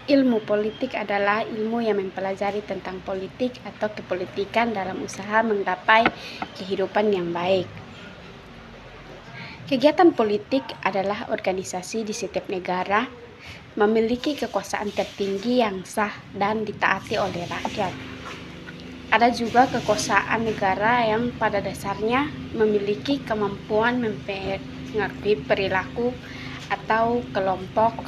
Ilmu politik adalah ilmu yang mempelajari tentang politik atau kepolitikan dalam usaha menggapai kehidupan yang baik. Kegiatan politik adalah organisasi di setiap negara memiliki kekuasaan tertinggi yang sah dan ditaati oleh rakyat. Ada juga kekuasaan negara yang pada dasarnya memiliki kemampuan mempengaruhi perilaku atau kelompok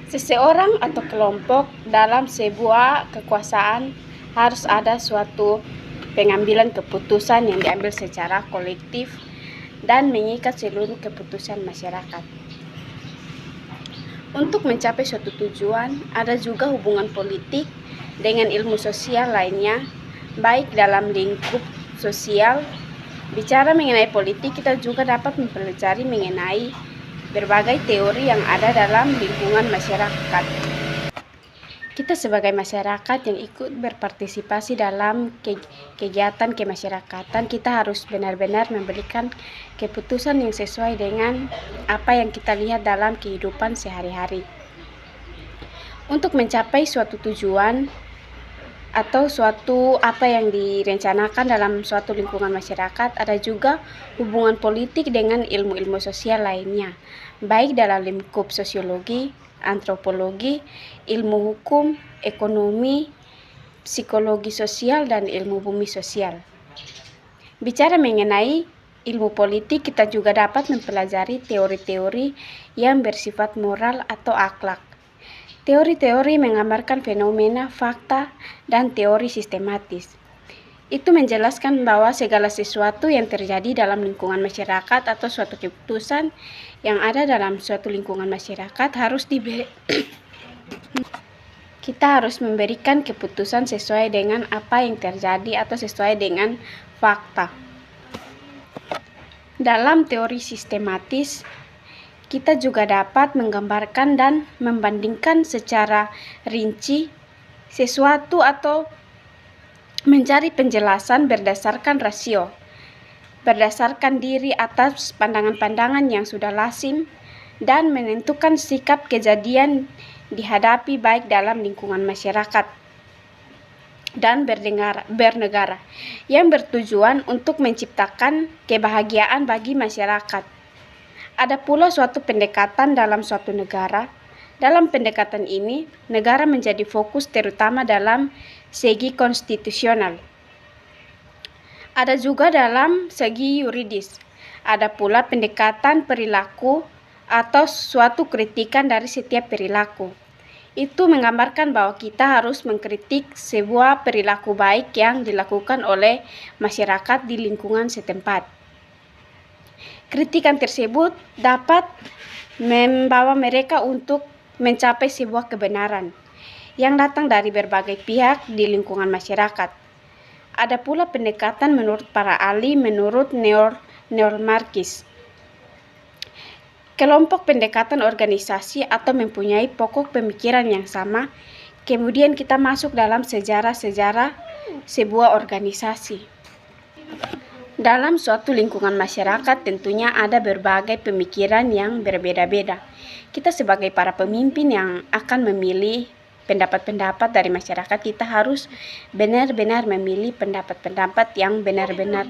seseorang atau kelompok. Dalam sebuah kekuasaan harus ada suatu pengambilan keputusan yang diambil secara kolektif dan mengikat seluruh keputusan masyarakat. Untuk mencapai suatu tujuan, ada juga hubungan politik dengan ilmu sosial lainnya, baik dalam lingkup sosial. Bicara mengenai politik, kita juga dapat mempelajari mengenai berbagai teori yang ada dalam lingkungan masyarakat. Kita sebagai masyarakat yang ikut berpartisipasi dalam kegiatan kemasyarakatan, kita harus benar-benar memberikan keputusan yang sesuai dengan apa yang kita lihat dalam kehidupan sehari-hari. Untuk mencapai suatu tujuan atau suatu apa yang direncanakan dalam suatu lingkungan masyarakat, ada juga hubungan politik dengan ilmu-ilmu sosial lainnya, baik dalam lingkup sosiologi, antropologi, ilmu hukum, ekonomi, psikologi sosial, dan ilmu bumi sosial. Bicara mengenai ilmu politik, kita juga dapat mempelajari teori-teori yang bersifat moral atau akhlak. Teori-teori menggambarkan fenomena, fakta, dan teori sistematis. Itu menjelaskan bahwa segala sesuatu yang terjadi dalam lingkungan masyarakat atau suatu keputusan yang ada dalam suatu lingkungan masyarakat kita harus memberikan keputusan sesuai dengan apa yang terjadi atau sesuai dengan fakta. Dalam teori sistematis, kita juga dapat menggambarkan dan membandingkan secara rinci sesuatu atau mencari penjelasan berdasarkan rasio, berdasarkan diri atas pandangan-pandangan yang sudah lazim, dan menentukan sikap kejadian dihadapi baik dalam lingkungan masyarakat dan bernegara yang bertujuan untuk menciptakan kebahagiaan bagi masyarakat. Ada pula suatu pendekatan dalam suatu negara. Dalam pendekatan ini, negara menjadi fokus terutama dalam segi konstitusional. Ada juga dalam segi yuridis. Ada pula pendekatan perilaku atau suatu kritikan dari setiap perilaku. Itu menggambarkan bahwa kita harus mengkritik sebuah perilaku baik yang dilakukan oleh masyarakat di lingkungan setempat. Kritikan tersebut dapat membawa mereka untuk mencapai sebuah kebenaran yang datang dari berbagai pihak di lingkungan masyarakat. Ada pula pendekatan menurut para ahli menurut neo-Marxis. Kelompok pendekatan organisasi atau mempunyai pokok pemikiran yang sama, kemudian kita masuk dalam sejarah-sejarah sebuah organisasi. Dalam suatu lingkungan masyarakat tentunya ada berbagai pemikiran yang berbeda-beda. Kita sebagai para pemimpin yang akan memilih pendapat-pendapat dari masyarakat, kita harus benar-benar memilih pendapat-pendapat yang benar-benar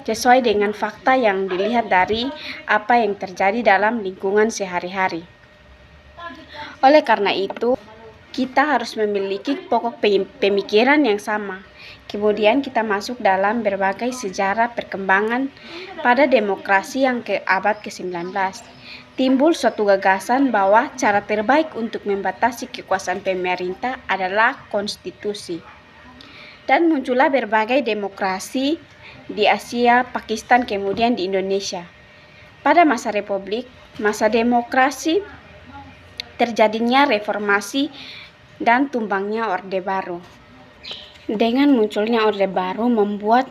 sesuai dengan fakta yang dilihat dari apa yang terjadi dalam lingkungan sehari-hari. Oleh karena itu, kita harus memiliki pokok pemikiran yang sama. Kemudian kita masuk dalam berbagai sejarah perkembangan pada demokrasi yang ke abad ke-19. Timbul suatu gagasan bahwa cara terbaik untuk membatasi kekuasaan pemerintah adalah konstitusi. Dan muncullah berbagai demokrasi di Asia, Pakistan, kemudian di Indonesia. Pada masa Republik, masa demokrasi, terjadinya reformasi dan tumbangnya Orde Baru. Dengan munculnya Orde Baru membuat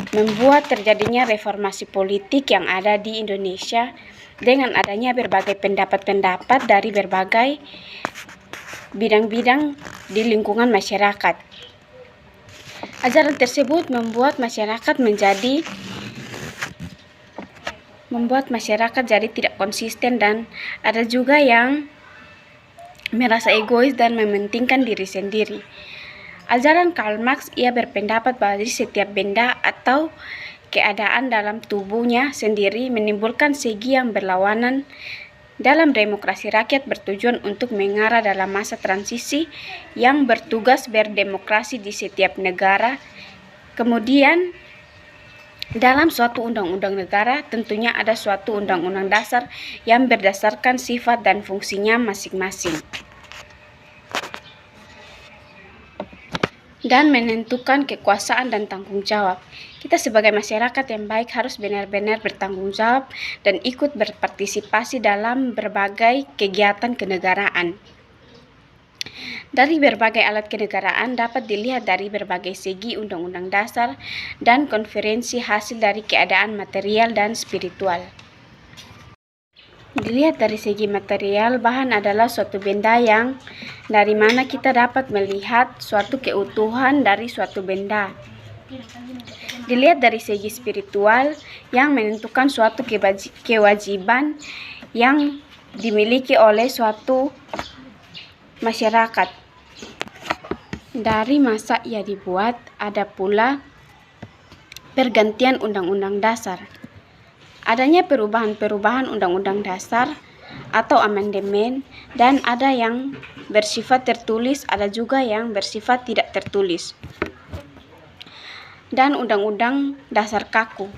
membuat terjadinya reformasi politik yang ada di Indonesia dengan adanya berbagai pendapat-pendapat dari berbagai bidang-bidang di lingkungan masyarakat. Ajaran tersebut membuat masyarakat menjadi membuat masyarakat jadi tidak konsisten, dan ada juga yang merasa egois dan mementingkan diri sendiri. Ajaran Karl Marx, ia berpendapat bahwa setiap benda atau keadaan dalam tubuhnya sendiri menimbulkan segi yang berlawanan. Dalam demokrasi, rakyat bertujuan untuk mengarah dalam masa transisi yang bertugas berdemokrasi di setiap negara. Kemudian, dalam suatu undang-undang negara, tentunya ada suatu undang-undang dasar yang berdasarkan sifat dan fungsinya masing-masing, dan menentukan kekuasaan dan tanggung jawab. Kita sebagai masyarakat yang baik harus benar-benar bertanggung jawab dan ikut berpartisipasi dalam berbagai kegiatan kenegaraan. Dari berbagai alat kenegaraan dapat dilihat dari berbagai segi undang-undang dasar dan konferensi hasil dari keadaan material dan spiritual. Dilihat dari segi material, bahan adalah suatu benda yang dari mana kita dapat melihat suatu keutuhan dari suatu benda. Dilihat dari segi spiritual, yang menentukan suatu kewajiban yang dimiliki oleh suatu masyarakat. Dari masa ia dibuat, ada pula pergantian undang-undang dasar. Adanya perubahan-perubahan undang-undang dasar atau amandemen, dan ada yang bersifat tertulis, ada juga yang bersifat tidak tertulis. Dan undang-undang dasar kaku.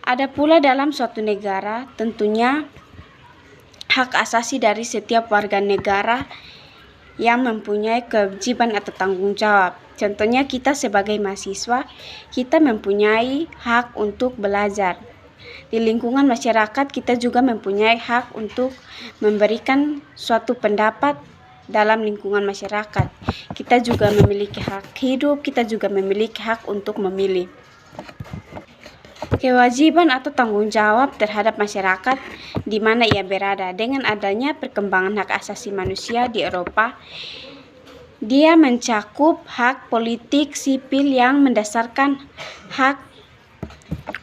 Ada pula dalam suatu negara tentunya hak asasi dari setiap warga negara yang mempunyai kewajiban atau tanggung jawab. Contohnya kita sebagai mahasiswa, kita mempunyai hak untuk belajar. Di lingkungan masyarakat kita juga mempunyai hak untuk memberikan suatu pendapat dalam lingkungan masyarakat. Kita juga memiliki hak hidup, kita juga memiliki hak untuk memilih. Kewajiban atau tanggung jawab terhadap masyarakat di mana ia berada. Dengan adanya perkembangan hak asasi manusia di Eropa, dia mencakup hak politik sipil yang mendasarkan hak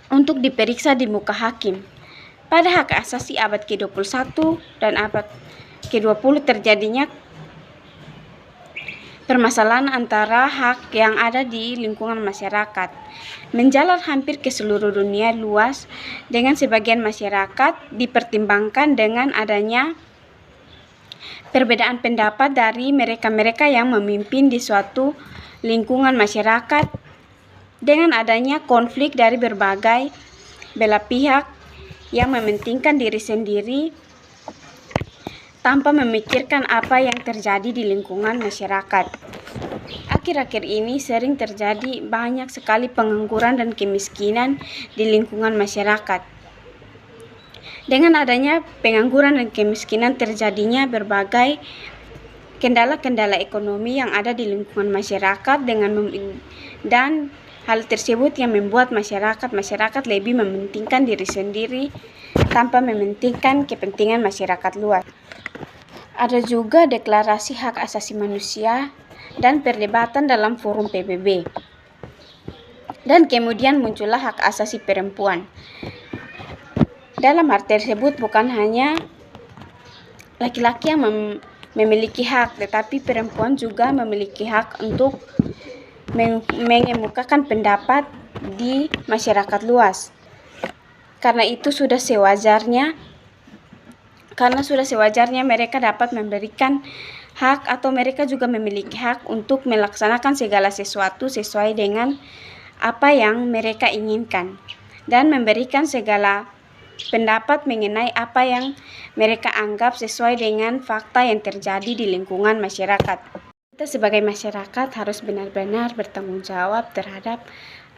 untuk diperiksa di muka hakim. Pada hak asasi abad ke-21 dan abad ke-20 terjadinya permasalahan antara hak yang ada di lingkungan masyarakat menjalar hampir ke seluruh dunia luas, dengan sebagian masyarakat dipertimbangkan dengan adanya perbedaan pendapat dari mereka-mereka yang memimpin di suatu lingkungan masyarakat, dengan adanya konflik dari berbagai belah pihak yang mementingkan diri sendiri tanpa memikirkan apa yang terjadi di lingkungan masyarakat. Akhir-akhir ini sering terjadi banyak sekali pengangguran dan kemiskinan di lingkungan masyarakat. Dengan adanya pengangguran dan kemiskinan, terjadinya berbagai kendala-kendala ekonomi yang ada di lingkungan masyarakat, dan hal tersebut yang membuat masyarakat lebih mementingkan diri sendiri tanpa mementingkan kepentingan masyarakat luas. Ada juga deklarasi hak asasi manusia dan perdebatan dalam forum PBB. Dan kemudian muncullah hak asasi perempuan. Dalam hal tersebut bukan hanya laki-laki yang memiliki hak, tetapi perempuan juga memiliki hak untuk mengemukakan pendapat di masyarakat luas. Karena sudah sewajarnya mereka dapat memberikan hak, atau mereka juga memiliki hak untuk melaksanakan segala sesuatu sesuai dengan apa yang mereka inginkan, dan memberikan segala pendapat mengenai apa yang mereka anggap sesuai dengan fakta yang terjadi di lingkungan masyarakat. Kita sebagai masyarakat harus benar-benar bertanggung jawab terhadap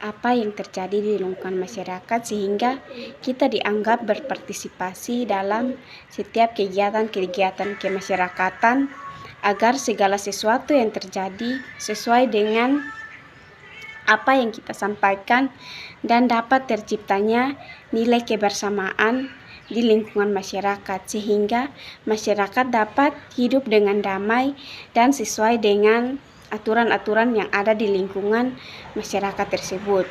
apa yang terjadi di lingkungan masyarakat, sehingga kita dianggap berpartisipasi dalam setiap kegiatan-kegiatan kemasyarakatan, agar segala sesuatu yang terjadi sesuai dengan apa yang kita sampaikan, dan dapat terciptanya nilai kebersamaan di lingkungan masyarakat, sehingga masyarakat dapat hidup dengan damai dan sesuai dengan aturan-aturan yang ada di lingkungan masyarakat tersebut.